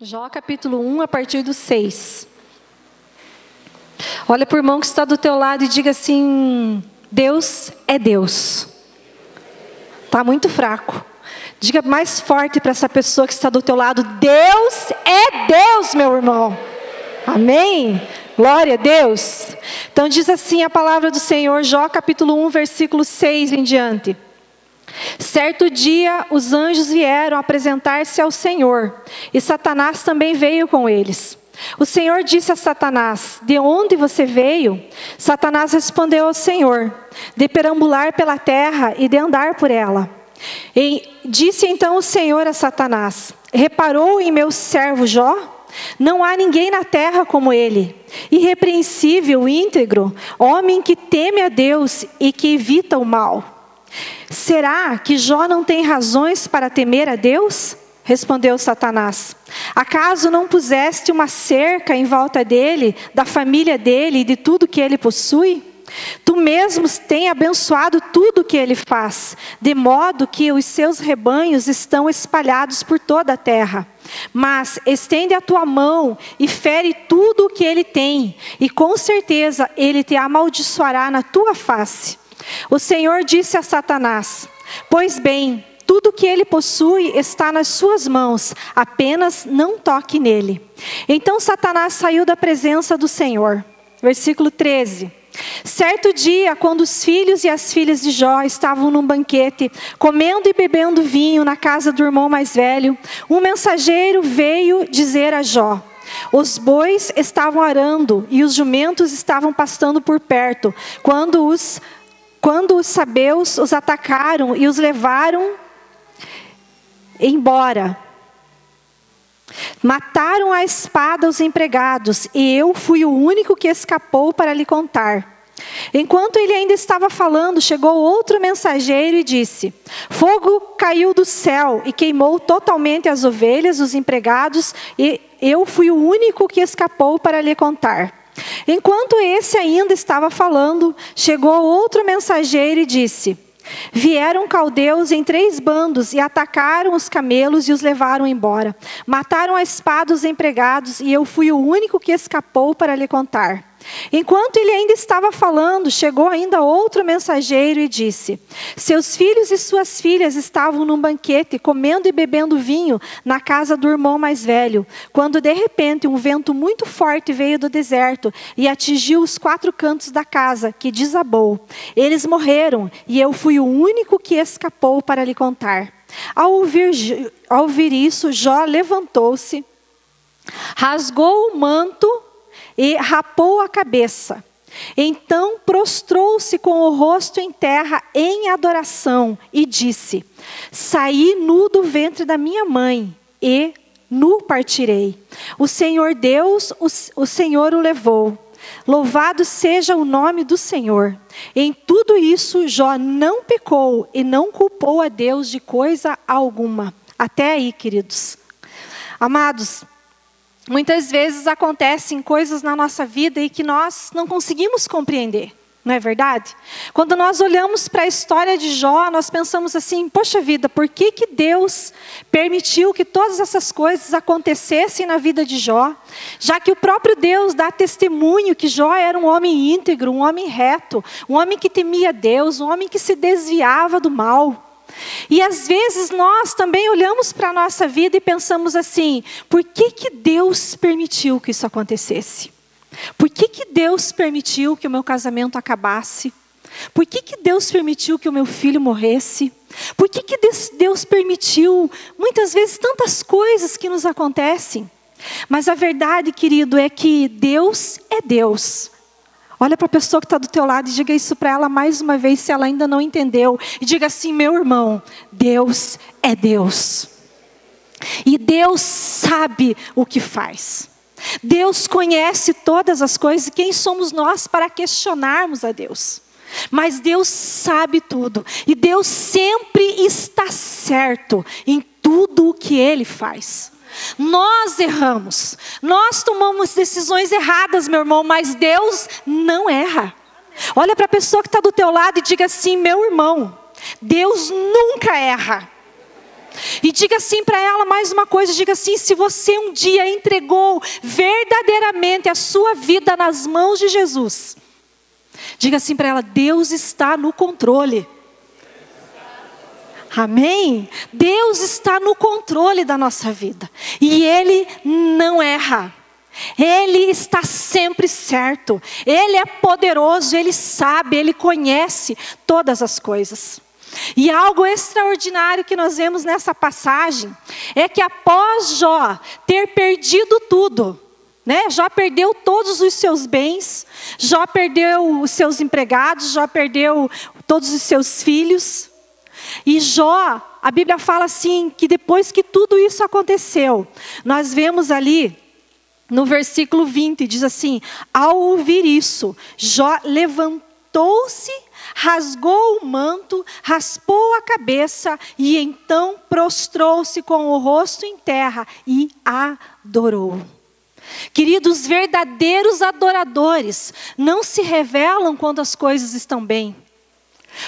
Jó capítulo 1, a partir do 6. Olha para o irmão que está do teu lado e diga assim: Deus é Deus. Está muito fraco. Diga mais forte para essa pessoa que está do teu lado: Deus é Deus, meu irmão. Amém? Glória a Deus. Então diz assim a palavra do Senhor, Jó capítulo 1, versículo 6 em diante. Certo dia os anjos vieram apresentar-se ao Senhor, e Satanás também veio com eles. O Senhor disse a Satanás: de onde você veio? Satanás respondeu ao Senhor: de perambular pela terra e de andar por ela. E disse então o Senhor a Satanás: reparou em meu servo Jó? Não há ninguém na terra como ele, irrepreensível, íntegro, homem que teme a Deus e que evita o mal. Será que Jó não tem razões para temer a Deus? Respondeu Satanás: acaso não puseste uma cerca em volta dele, da família dele e de tudo que ele possui? Tu mesmo tem abençoado tudo que ele faz, de modo que os seus rebanhos estão espalhados por toda a terra. Mas estende a tua mão e fere tudo o que ele tem, e com certeza ele te amaldiçoará na tua face. O Senhor disse a Satanás: pois bem, tudo que ele possui está nas suas mãos, apenas não toque nele. Então Satanás saiu da presença do Senhor. Versículo 13. Certo dia, quando os filhos e as filhas de Jó estavam num banquete, comendo e bebendo vinho na casa do irmão mais velho, um mensageiro veio dizer a Jó: os bois estavam arando e os jumentos estavam pastando por perto, quando os sabeus os atacaram e os levaram embora. Mataram à espada os empregados, e eu fui o único que escapou para lhe contar. Enquanto ele ainda estava falando, chegou outro mensageiro e disse: fogo caiu do céu e queimou totalmente as ovelhas, os empregados, e eu fui o único que escapou para lhe contar. Enquanto esse ainda estava falando, chegou outro mensageiro e disse: vieram caldeus em 3 bandos e atacaram os camelos e os levaram embora. Mataram à espada os empregados, e eu fui o único que escapou para lhe contar. Enquanto ele ainda estava falando, chegou ainda outro mensageiro e disse: seus filhos e suas filhas estavam num banquete, comendo e bebendo vinho na casa do irmão mais velho, quando de repente um vento muito forte veio do deserto e atingiu os 4 cantos da casa, que desabou. Eles morreram, e eu fui o único que escapou para lhe contar. Ao ouvir isso, Jó levantou-se, rasgou o manto e rapou a cabeça. Então prostrou-se com o rosto em terra em adoração e disse: saí nu do ventre da minha mãe e nu partirei. O Senhor Deus, o Senhor o levou. Louvado seja o nome do Senhor. Em tudo isso Jó não pecou e não culpou a Deus de coisa alguma. Até aí, queridos. Amados, muitas vezes acontecem coisas na nossa vida e que nós não conseguimos compreender, não é verdade? Quando nós olhamos para a história de Jó, nós pensamos assim: poxa vida, por que Deus permitiu que todas essas coisas acontecessem na vida de Jó? Já que o próprio Deus dá testemunho que Jó era um homem íntegro, um homem reto, um homem que temia Deus, um homem que se desviava do mal. E às vezes nós também olhamos para a nossa vida e pensamos assim: por que Deus permitiu que isso acontecesse? Por que Deus permitiu que o meu casamento acabasse? Por que Deus permitiu que o meu filho morresse? Por que Deus permitiu muitas vezes tantas coisas que nos acontecem? Mas a verdade, querido, é que Deus é Deus. Olha para a pessoa que está do teu lado e diga isso para ela mais uma vez, se ela ainda não entendeu. E diga assim: meu irmão, Deus é Deus. E Deus sabe o que faz. Deus conhece todas as coisas. E quem somos nós para questionarmos a Deus? Mas Deus sabe tudo. E Deus sempre está certo em tudo o que Ele faz. Nós erramos, nós tomamos decisões erradas, meu irmão, mas Deus não erra. Olha para a pessoa que está do teu lado e diga assim: meu irmão, Deus nunca erra. E diga assim para ela mais uma coisa, diga assim: se você um dia entregou verdadeiramente a sua vida nas mãos de Jesus, diga assim para ela: Deus está no controle. Amém? Deus está no controle da nossa vida. E Ele não erra. Ele está sempre certo. Ele é poderoso, Ele sabe, Ele conhece todas as coisas. E algo extraordinário que nós vemos nessa passagem é que após Jó ter perdido tudo, né? Jó perdeu todos os seus bens, Jó perdeu os seus empregados, Jó perdeu todos os seus filhos. E Jó, a Bíblia fala assim, que depois que tudo isso aconteceu, nós vemos ali no versículo 20, diz assim: ao ouvir isso, Jó levantou-se, rasgou o manto, raspou a cabeça e então prostrou-se com o rosto em terra e adorou. Queridos, verdadeiros adoradores não se revelam quando as coisas estão bem.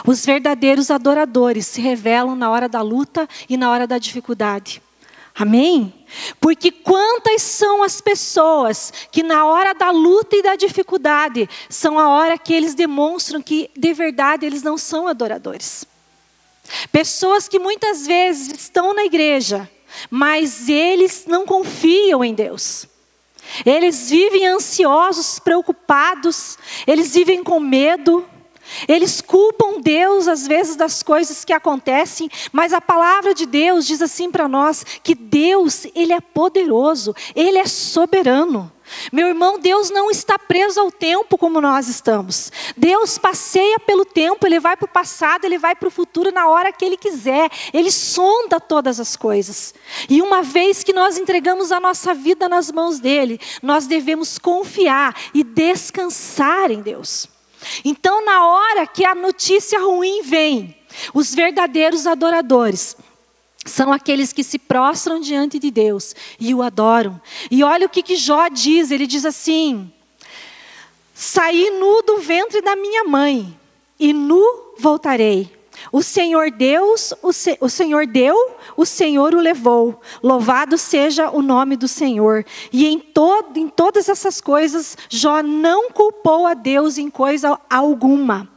Os verdadeiros adoradores se revelam na hora da luta e na hora da dificuldade. Amém? Porque quantas são as pessoas que na hora da luta e da dificuldade são a hora que eles demonstram que de verdade eles não são adoradores. Pessoas que muitas vezes estão na igreja, mas eles não confiam em Deus. Eles vivem ansiosos, preocupados, eles vivem com medo. Eles culpam Deus às vezes das coisas que acontecem, mas a palavra de Deus diz assim para nós, que Deus, Ele é poderoso, Ele é soberano. Meu irmão, Deus não está preso ao tempo como nós estamos. Deus passeia pelo tempo, Ele vai para o passado, Ele vai para o futuro na hora que Ele quiser. Ele sonda todas as coisas. E uma vez que nós entregamos a nossa vida nas mãos dEle, nós devemos confiar e descansar em Deus. Então, na hora que a notícia ruim vem, os verdadeiros adoradores são aqueles que se prostram diante de Deus e o adoram. E olha o que Jó diz, ele diz assim: saí nu do ventre da minha mãe e nu voltarei. O Senhor Deus, o Senhor deu, o Senhor o levou. Louvado seja o nome do Senhor. E em todas essas coisas, Jó não culpou a Deus em coisa alguma.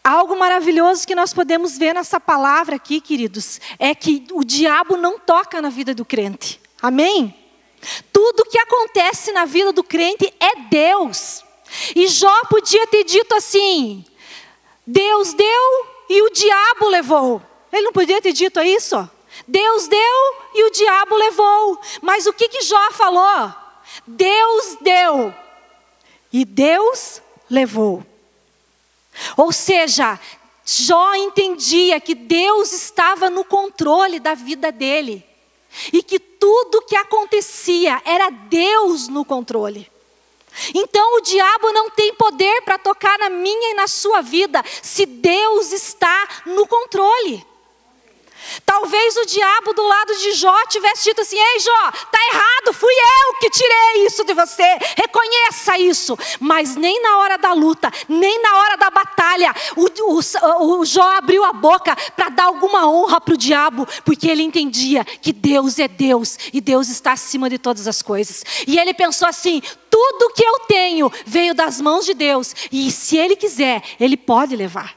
Algo maravilhoso que nós podemos ver nessa palavra aqui, queridos, é que o diabo não toca na vida do crente. Amém? Tudo que acontece na vida do crente é Deus. E Jó podia ter dito assim: Deus deu e o diabo levou. Ele não podia ter dito isso? Deus deu e o diabo levou. Mas o que Jó falou? Deus deu e Deus levou. Ou seja, Jó entendia que Deus estava no controle da vida dele. E que tudo que acontecia era Deus no controle. Então o diabo não tem poder para tocar na minha e na sua vida, se Deus está no controle. Talvez o diabo do lado de Jó tivesse dito assim: ei Jó, está errado, fui eu que tirei isso de você, reconheça isso. Mas nem na hora da luta, nem na hora da batalha, o Jó abriu a boca para dar alguma honra para o diabo, porque ele entendia que Deus é Deus e Deus está acima de todas as coisas. E ele pensou assim: tudo que eu tenho veio das mãos de Deus, e se Ele quiser, Ele pode levar.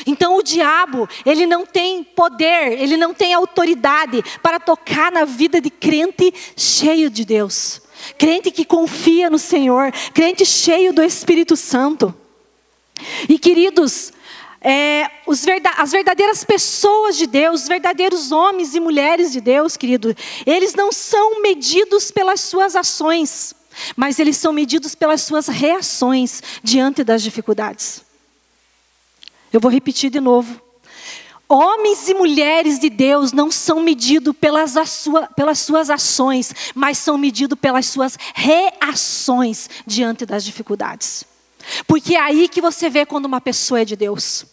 Então o diabo, ele não tem poder, ele não tem autoridade para tocar na vida de crente cheio de Deus. Crente que confia no Senhor, crente cheio do Espírito Santo. E queridos, as verdadeiras pessoas de Deus, os verdadeiros homens e mulheres de Deus, querido, eles não são medidos pelas suas ações, mas eles são medidos pelas suas reações diante das dificuldades. Eu vou repetir de novo. Homens e mulheres de Deus não são medidos pelas suas ações, mas são medidos pelas suas reações diante das dificuldades. Porque é aí que você vê quando uma pessoa é de Deus.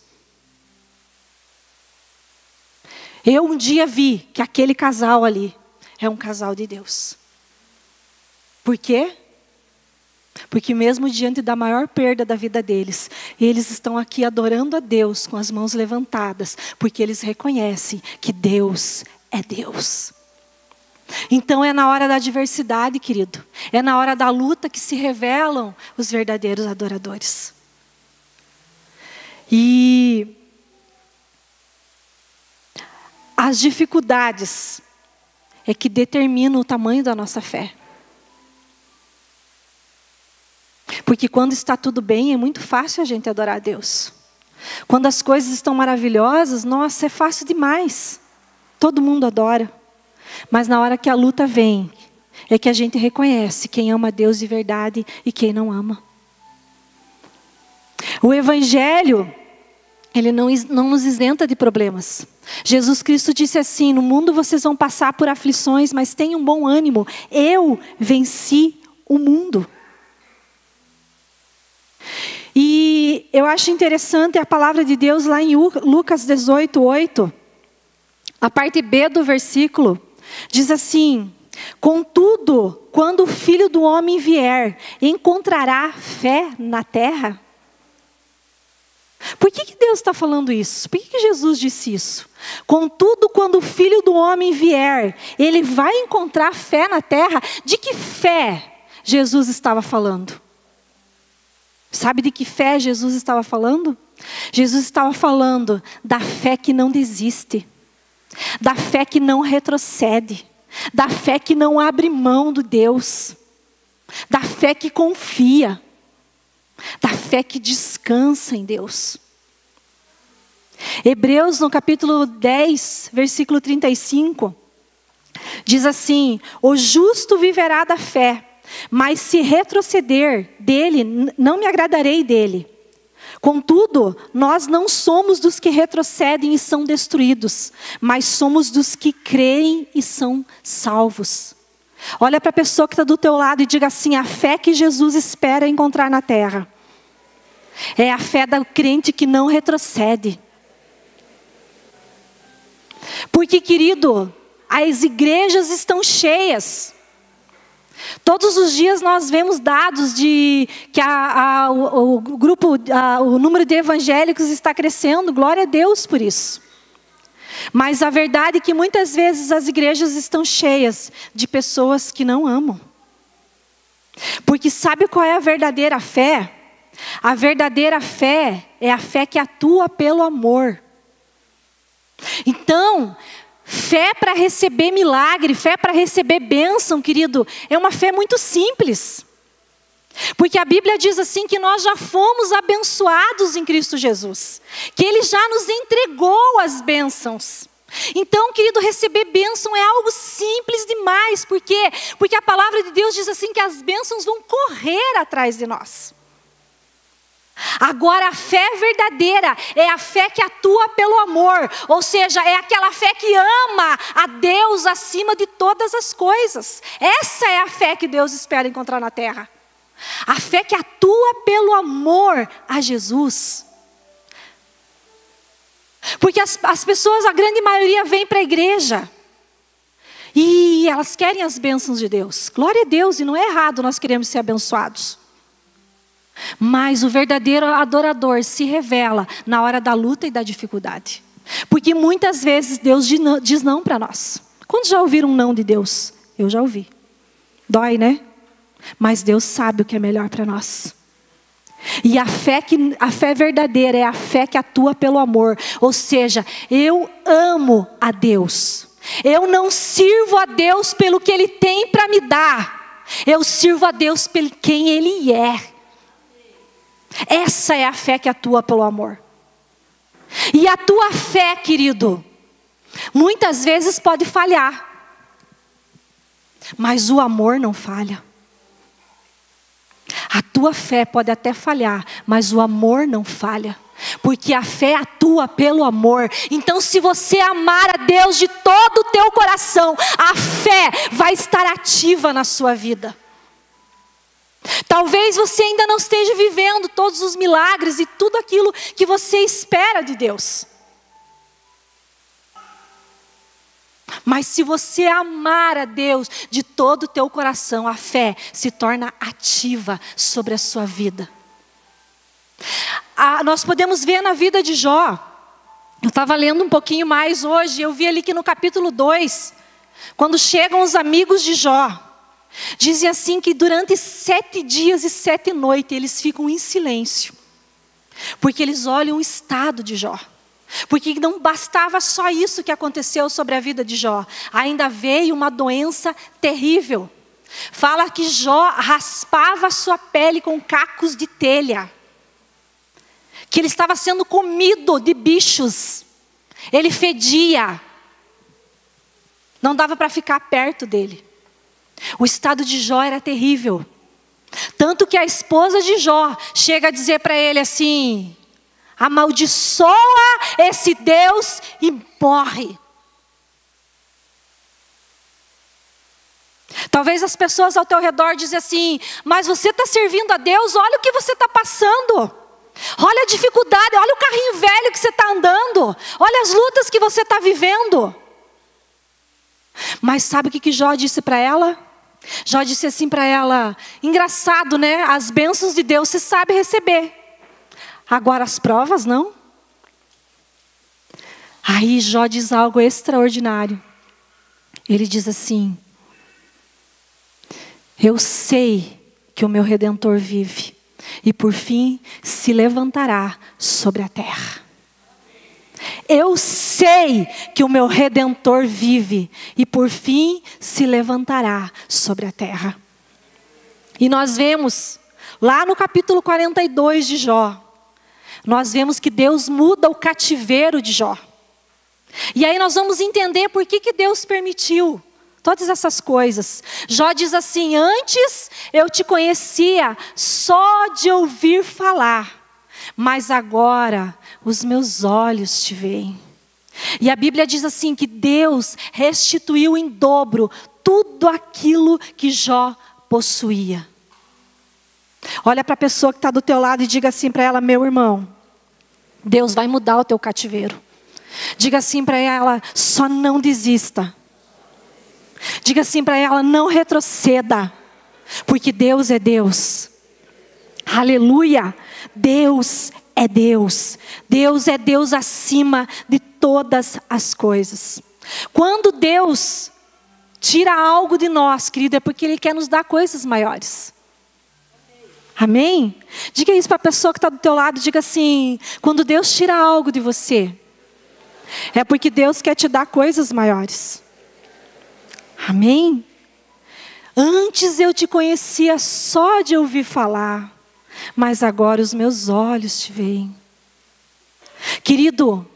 Eu um dia vi que aquele casal ali é um casal de Deus. Por quê? Porque mesmo diante da maior perda da vida deles, eles estão aqui adorando a Deus com as mãos levantadas, porque eles reconhecem que Deus é Deus. Então é na hora da adversidade, querido, é na hora da luta que se revelam os verdadeiros adoradores. E as dificuldades é que determinam o tamanho da nossa fé. Porque quando está tudo bem, é muito fácil a gente adorar a Deus. Quando as coisas estão maravilhosas, nossa, é fácil demais. Todo mundo adora. Mas na hora que a luta vem, é que a gente reconhece quem ama a Deus de verdade e quem não ama. O Evangelho, ele não nos isenta de problemas. Jesus Cristo disse assim: no mundo vocês vão passar por aflições, mas tenham bom ânimo. Eu venci o mundo. E eu acho interessante a palavra de Deus lá em Lucas 18:8. A parte B do versículo diz assim: contudo, quando o Filho do Homem vier, encontrará fé na terra? Por que Deus está falando isso? Por que Jesus disse isso? Contudo, quando o Filho do Homem vier, ele vai encontrar fé na terra? De que fé Jesus estava falando? Sabe de que fé Jesus estava falando? Jesus estava falando da fé que não desiste, da fé que não retrocede, da fé que não abre mão do Deus, da fé que confia, da fé que descansa em Deus. Hebreus, no capítulo 10, versículo 35, diz assim: o justo viverá da fé, mas se retroceder dele, não me agradarei dele. Contudo, nós não somos dos que retrocedem e são destruídos, mas somos dos que creem e são salvos. Olha para a pessoa que está do teu lado e diga assim: a fé que Jesus espera encontrar na terra é a fé do crente que não retrocede. Porque, querido, as igrejas estão cheias. Todos os dias nós vemos dados de que o número de evangélicos está crescendo. Glória a Deus por isso. Mas a verdade é que muitas vezes as igrejas estão cheias de pessoas que não amam. Porque sabe qual é a verdadeira fé? A verdadeira fé é a fé que atua pelo amor. Então, fé para receber milagre, fé para receber bênção, querido, é uma fé muito simples. Porque a Bíblia diz assim que nós já fomos abençoados em Cristo Jesus. Que Ele já nos entregou as bênçãos. Então, querido, receber bênção é algo simples demais. Por quê? Porque a palavra de Deus diz assim que as bênçãos vão correr atrás de nós. Agora, a fé verdadeira é a fé que atua pelo amor. Ou seja, é aquela fé que ama a Deus acima de todas as coisas. Essa é a fé que Deus espera encontrar na terra. A fé que atua pelo amor a Jesus. Porque as pessoas, a grande maioria, vem para a igreja e elas querem as bênçãos de Deus. Glória a Deus, e não é errado nós queremos ser abençoados. Mas o verdadeiro adorador se revela na hora da luta e da dificuldade. Porque muitas vezes Deus diz não para nós. Quantos já ouviram um não de Deus? Eu já ouvi. Dói, né? Mas Deus sabe o que é melhor para nós. E a fé verdadeira é a fé que atua pelo amor. Ou seja, eu amo a Deus. Eu não sirvo a Deus pelo que Ele tem para me dar. Eu sirvo a Deus pelo quem Ele é. Essa é a fé que atua pelo amor. E a tua fé, querido, muitas vezes pode falhar. Mas o amor não falha. A tua fé pode até falhar, mas o amor não falha. Porque a fé atua pelo amor. Então, se você amar a Deus de todo o teu coração, a fé vai estar ativa na sua vida. Talvez você ainda não esteja vivendo todos os milagres e tudo aquilo que você espera de Deus. Mas se você amar a Deus de todo o teu coração, a fé se torna ativa sobre a sua vida. Nós podemos ver na vida de Jó. Eu estava lendo um pouquinho mais hoje, eu vi ali que no capítulo 2, quando chegam os amigos de Jó, dizem assim que durante 7 dias e 7 noites eles ficam em silêncio. Porque eles olham o estado de Jó. Porque não bastava só isso que aconteceu sobre a vida de Jó. Ainda veio uma doença terrível. Fala que Jó raspava a sua pele com cacos de telha. Que ele estava sendo comido de bichos. Ele fedia. Não dava para ficar perto dele. O estado de Jó era terrível. Tanto que a esposa de Jó chega a dizer para ele assim: amaldiçoa esse Deus e morre. Talvez as pessoas ao teu redor dizem assim: mas você está servindo a Deus, olha o que você está passando. Olha a dificuldade, olha o carrinho velho que você está andando. Olha as lutas que você está vivendo. Mas sabe o que Jó disse para ela? Jó disse assim para ela: engraçado, né? As bênçãos de Deus você sabe receber. Agora as provas não. Aí Jó diz algo extraordinário. Ele diz assim: eu sei que o meu Redentor vive e por fim se levantará sobre a terra. Eu sei que o meu Redentor vive e por fim se levantará sobre a terra. E nós vemos lá no capítulo 42 de Jó, nós vemos que Deus muda o cativeiro de Jó. E aí nós vamos entender por que Deus permitiu todas essas coisas. Jó diz assim: antes eu te conhecia só de ouvir falar, mas agora os meus olhos te veem. E a Bíblia diz assim que Deus restituiu em dobro tudo aquilo que Jó possuía. Olha para a pessoa que está do teu lado e diga assim para ela: meu irmão, Deus vai mudar o teu cativeiro. Diga assim para ela: só não desista. Diga assim para ela: não retroceda, porque Deus é Deus. Aleluia! Deus é Deus. Deus é Deus acima de todas as coisas. Quando Deus tira algo de nós, querido, é porque Ele quer nos dar coisas maiores. Amém? Diga isso para a pessoa que está do teu lado, diga assim: quando Deus tira algo de você, é porque Deus quer te dar coisas maiores. Amém? Antes eu te conhecia só de ouvir falar, mas agora os meus olhos te veem. Querido,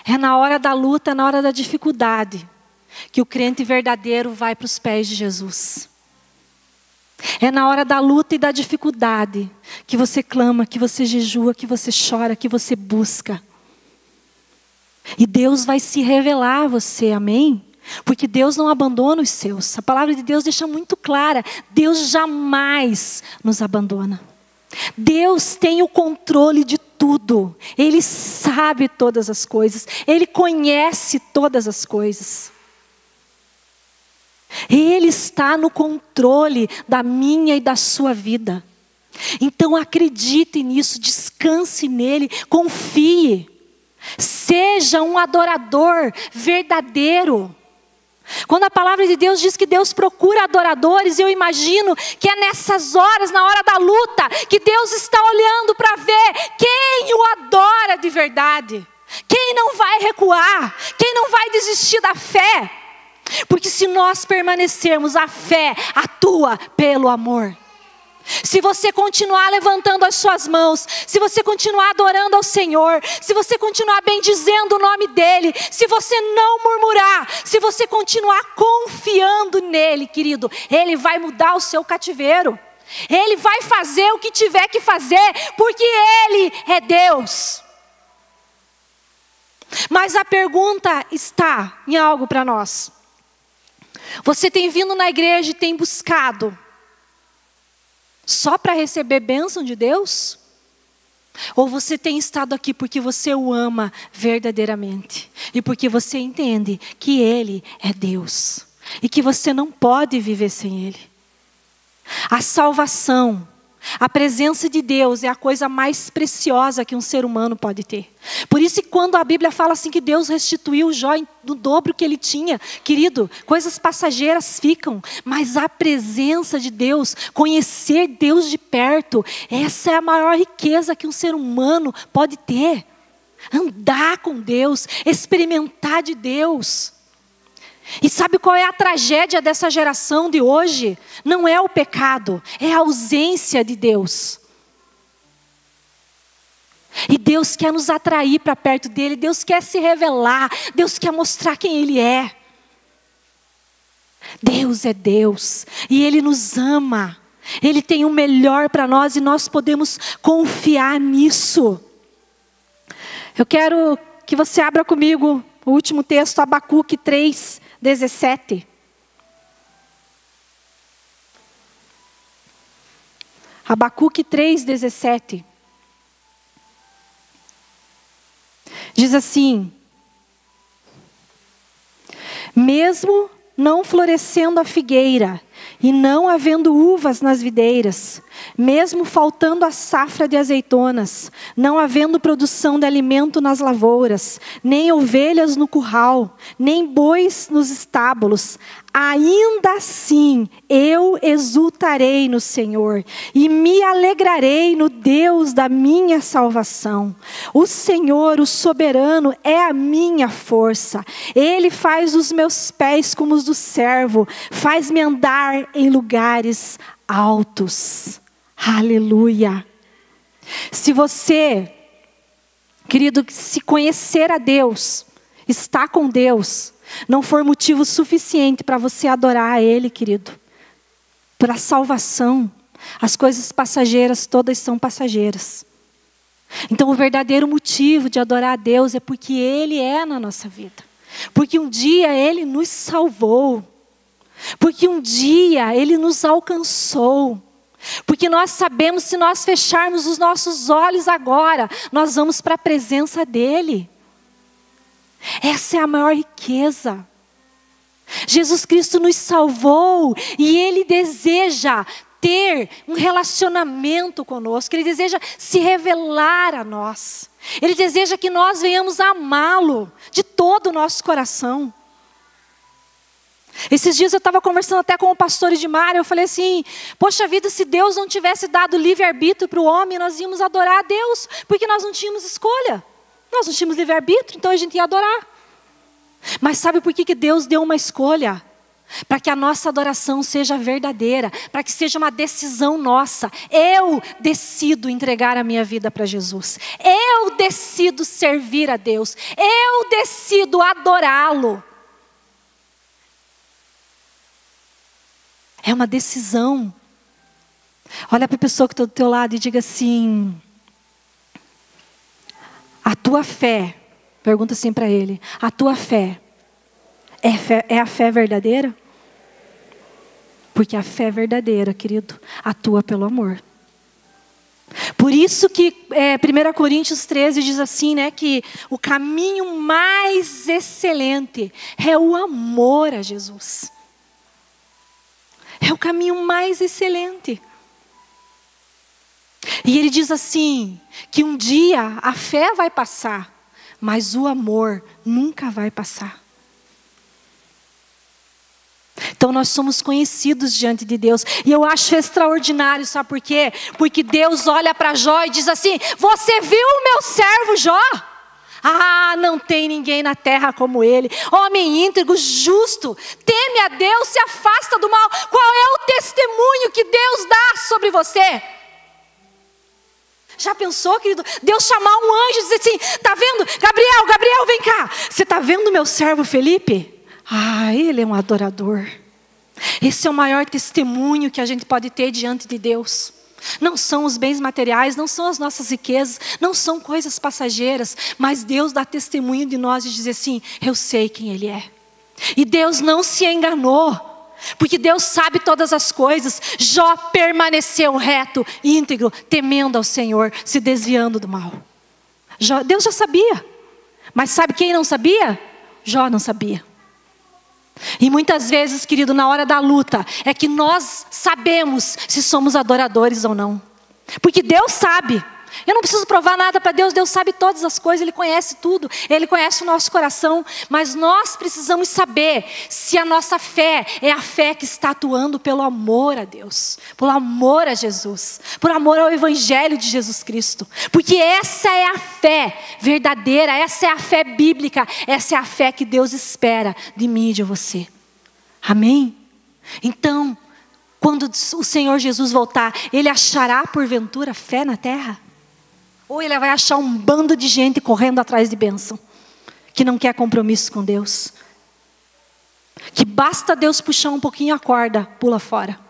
é na hora da luta, é na hora da dificuldade, que o crente verdadeiro vai para os pés de Jesus. É na hora da luta e da dificuldade que você clama, que você jejua, que você chora, que você busca. E Deus vai se revelar a você, amém? Porque Deus não abandona os seus. A palavra de Deus deixa muito clara: Deus jamais nos abandona. Deus tem o controle de tudo. Ele sabe todas as coisas. Ele conhece todas as coisas. Ele está no controle da minha e da sua vida. Então acredite nisso, descanse nele, confie. Seja um adorador verdadeiro. Quando a palavra de Deus diz que Deus procura adoradores, eu imagino que é nessas horas, na hora da luta, que Deus está olhando para ver quem o adora de verdade. Quem não vai recuar, quem não vai desistir da fé. Porque se nós permanecermos, a fé atua pelo amor. Se você continuar levantando as suas mãos, se você continuar adorando ao Senhor, se você continuar bendizendo o nome dEle, se você não murmurar, se você continuar confiando nele, querido, Ele vai mudar o seu cativeiro. Ele vai fazer o que tiver que fazer, porque Ele é Deus. Mas a pergunta está em algo para nós. Você tem vindo na igreja e tem buscado só para receber bênção de Deus? Ou você tem estado aqui porque você o ama verdadeiramente. E porque você entende que Ele é Deus. E que você não pode viver sem Ele. A salvação, a presença de Deus é a coisa mais preciosa que um ser humano pode ter. Por isso que quando a Bíblia fala assim que Deus restituiu Jó no dobro que ele tinha, querido, coisas passageiras ficam, mas a presença de Deus, conhecer Deus de perto, essa é a maior riqueza que um ser humano pode ter. Andar com Deus, experimentar de Deus. E sabe qual é a tragédia dessa geração de hoje? Não é o pecado, é a ausência de Deus. E Deus quer nos atrair para perto dEle, Deus quer se revelar, Deus quer mostrar quem Ele é. Deus é Deus e Ele nos ama. Ele tem o melhor para nós e nós podemos confiar nisso. Eu quero que você abra comigo o último texto, Abacuque 3:17. Abacuque 3:17. Diz assim: mesmo não florescendo a figueira, e não havendo uvas nas videiras, mesmo faltando a safra de azeitonas, não havendo produção de alimento nas lavouras, nem ovelhas no curral, nem bois nos estábulos, ainda assim eu exultarei no Senhor e me alegrarei no Deus da minha salvação. O Senhor, o soberano, é a minha força. Ele faz os meus pés como os do servo, faz-me andar em lugares altos. Aleluia. Se você, querido, se conhecer a Deus, estar com Deus, não for motivo suficiente para você adorar a Ele, querido, para a salvação, as coisas passageiras todas são passageiras. Então o verdadeiro motivo de adorar a Deus é porque Ele é na nossa vida. Porque um dia Ele nos salvou. Porque um dia Ele nos alcançou. Porque nós sabemos, se nós fecharmos os nossos olhos agora, nós vamos para a presença dEle. Essa é a maior riqueza. Jesus Cristo nos salvou e Ele deseja ter um relacionamento conosco. Ele deseja se revelar a nós. Ele deseja que nós venhamos amá-lo de todo o nosso coração. Esses dias eu estava conversando até com o pastor Edmar, eu falei assim, poxa vida, se Deus não tivesse dado livre-arbítrio para o homem, nós íamos adorar a Deus, porque nós não tínhamos escolha. Nós não tínhamos livre-arbítrio, então a gente ia adorar. Mas sabe por que Deus deu uma escolha? Para que a nossa adoração seja verdadeira, para que seja uma decisão nossa. Eu decido entregar a minha vida para Jesus. Eu decido servir a Deus. Eu decido adorá-lo. É uma decisão. Olha para a pessoa que está do teu lado e diga assim: a tua fé, pergunta assim para ele, a tua fé é a fé verdadeira? Porque a fé verdadeira, querido, atua pelo amor. Por isso que 1 Coríntios 13 diz assim, né, que o caminho mais excelente é o amor a Jesus. É o caminho mais excelente. E ele diz assim, que um dia a fé vai passar, mas o amor nunca vai passar. Então nós somos conhecidos diante de Deus. E eu acho extraordinário, sabe por quê? Porque Deus olha para Jó e diz assim: você viu o meu servo Jó? Ah, não tem ninguém na terra como ele. Homem íntegro, justo, teme a Deus, se afasta do mal. Qual é o testemunho que Deus dá sobre você? Já pensou, querido? Deus chamar um anjo e dizer assim: tá vendo? Gabriel, vem cá. Você tá vendo meu servo Felipe? Ah, ele é um adorador. Esse é o maior testemunho que a gente pode ter diante de Deus. Não são os bens materiais, não são as nossas riquezas, não são coisas passageiras, mas Deus dá testemunho de nós e diz assim: eu sei quem Ele é. E Deus não se enganou. porque Deus sabe todas as coisas. Jó permaneceu reto, íntegro, temendo ao Senhor, se desviando do mal. Deus já sabia, mas sabe quem não sabia? Jó não sabia. E muitas vezes, querido, na hora da luta, é que nós sabemos se somos adoradores ou não. Porque Deus sabe. Eu não preciso provar nada para Deus, Deus sabe todas as coisas, Ele conhece tudo, Ele conhece o nosso coração. Mas nós precisamos saber se a nossa fé é a fé que está atuando pelo amor a Deus, por amor a Jesus, por amor ao Evangelho de Jesus Cristo. Porque essa é a fé verdadeira, essa é a fé bíblica, essa é a fé que Deus espera de mim e de você. Amém? Então, quando o Senhor Jesus voltar, Ele achará porventura fé na terra? Ou Ele vai achar um bando de gente correndo atrás de bênção, que não quer compromisso com Deus, que basta Deus puxar um pouquinho a corda, pula fora.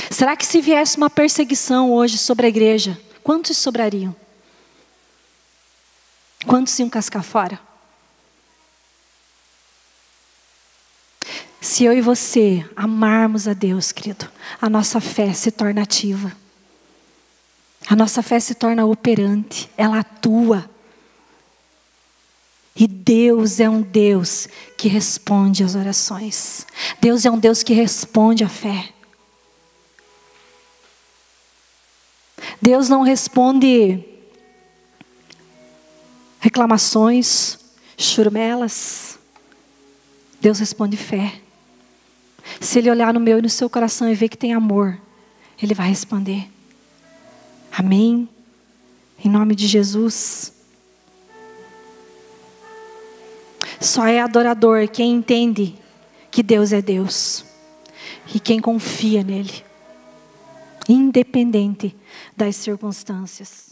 Será que se viesse uma perseguição hoje sobre a igreja, quantos sobrariam? Quantos iam cascar fora? Se eu e você amarmos a Deus, querido, a nossa fé se torna ativa. A nossa fé se torna operante, ela atua. E Deus é um Deus que responde às orações. Deus é um Deus que responde à fé. Deus não responde reclamações, churumelas. Deus responde fé. Se Ele olhar no meu e no seu coração e ver que tem amor, Ele vai responder. Amém? Em nome de Jesus. Só é adorador quem entende que Deus é Deus. E quem confia nele. Independente das circunstâncias.